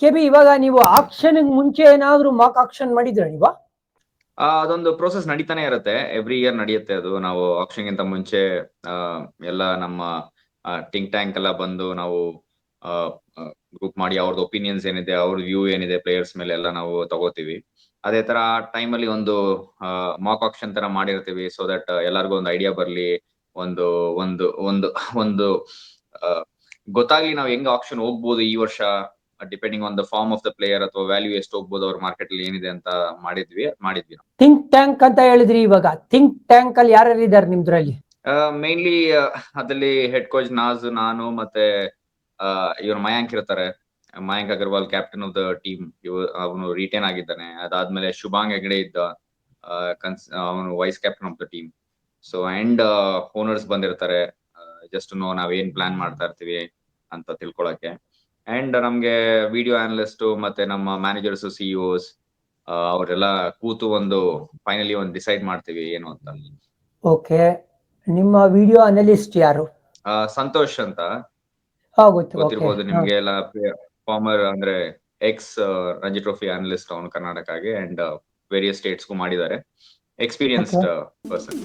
KB ಇವಾಗ ನೀವು action ಮುಂಚೆ ಏನಾದ್ರು ಮಾಕ್ ಆಕ್ಷನ್ ಮಾಡಿದ್ರ ನೀವು? ಅದೊಂದು ಪ್ರೋಸೆಸ್ ನಡೀತಾನೆ ಇರುತ್ತೆ, ಎವ್ರಿ ಇಯರ್ ನಡೆಯುತ್ತೆ ಅದು. ನಾವು ಆಕ್ಷನ್ ಗಿಂತ ಮುಂಚೆ ಎಲ್ಲ ನಮ್ಮ ಥಿಂಕ್ ಟ್ಯಾಂಕ್ ಎಲ್ಲ ಬಂದು ನಾವು ಗ್ರೂಪ್ ಮಾಡಿ ಅವ್ರದ್ದು ಒಪಿನಿಯನ್ಸ್ ಏನಿದೆ, ಅವ್ರ ವ್ಯೂ ಏನಿದೆ ಪ್ಲೇಯರ್ಸ್ ಮೇಲೆ ಎಲ್ಲ ನಾವು ತಗೋತೀವಿ. ಅದೇ ತರ ಆ ಟೈಮಲ್ಲಿ ಒಂದು ಮಾಕ್ ಆಕ್ಷನ್ ತರ ಮಾಡಿರ್ತೀವಿ, ಸೊ ದಟ್ ಎಲ್ಲರಿಗೂ ಒಂದು ಐಡಿಯಾ ಬರ್ಲಿ, ಒಂದು ಒಂದು ಒಂದು ಒಂದು ಗೊತ್ತಾಗ್ಲಿ ನಾವು ಹೆಂಗ್ ಆಕ್ಷನ್ ಹೋಗ್ಬೋದು ಈ ವರ್ಷ, depending on the form of the player ಅಥವಾ ವ್ಯಾಲ್ಯೂ ಎಷ್ಟು ಹೋಗ್ಬೋದು ಅವ್ರ ಮಾರ್ಕೆಟ್ ಅಲ್ಲಿ ಏನಿದೆ ಅಂತ ಮಾಡಿದ್ವಿ ನಾವು. ಥಿಂಕ್ ಟ್ಯಾಂಕ್ ಅಂತ ಹೇಳಿದ್ರಿ, ಇವಾಗ ಥಿಂಕ್ ಟ್ಯಾಂಕ್ ಅಲ್ಲಿ ಯಾರ್ಯಾರು ಇದಾರೆ ನಿಮ್ದ್ರಲ್ಲಿ? ಮೇನ್ಲಿ ಅದ್ರಲ್ಲಿ ಹೆಡ್ ಕೋಚ್ ನಾಜ್, ನಾನು ಮತ್ತೆ ಇವ್ರು ಮಯಾಂಕ್ ಇರ್ತಾರೆ. Mayank Agarwal captain of the team, ಅವನು ರಿಟೈನ್ ಆಗಿದ್ದಾನೆ. ಅದಾದ್ಮೇಲೆ ಶುಭಾಂಗ್ ಹೆಗ್ಡೆ ಇದ್ದ, ಅವನು vice captain of the team. So and owners ಬಂದಿರ್ತಾರೆ, ಜಸ್ಟ್ ನಾವೇನ್ ಪ್ಲಾನ್ ಮಾಡ್ತಾ ಇರ್ತೀವಿ ಅಂತ ತಿಳ್ಕೊಳಕ್ಕೆ. ಅಂಡ್ ನಮ್ಗೆ ವಿಡಿಯೋ ಅನಲಿಸ್ಟ್ ಮತ್ತೆ ನಮ್ಮ ಮ್ಯಾನೇಜರ್ಸ್, ಸಿಇಒಸ್ ಅವರೆಲ್ಲ ಕೂತು ಫೈನಲಿ ಒಂದು ಡಿಸೈಡ್ ಮಾಡ್ತೀವಿ ಏನು ಅಂತ. ಓಕೆ, ನಿಮ್ಮ ವಿಡಿಯೋ ಅನಲಿಸ್ಟ್ ಯಾರು? ಸಂತೋಷ್ ಅಂತ ಗೊತ್ತಿರ್ಬೋದು ನಿಮ್ಗೆ ಎಲ್ಲ. ಫಾರ್ಮರ್ ಅಂದ್ರೆ ಎಕ್ಸ್ ರಂಜಿ ಟ್ರೋಫಿ ಅನಲಿಸ್ಟ್ ಅವನು ಕರ್ನಾಟಕಗೆ ಅಂಡ್ ವೇರಿಯಸ್ ಸ್ಟೇಟ್ಸ್ಗೂ ಮಾಡಿದ್ದಾರೆ, ಎಕ್ಸ್ಪೀರಿಯನ್ಸ್ಡ್ ಪರ್ಸನ್.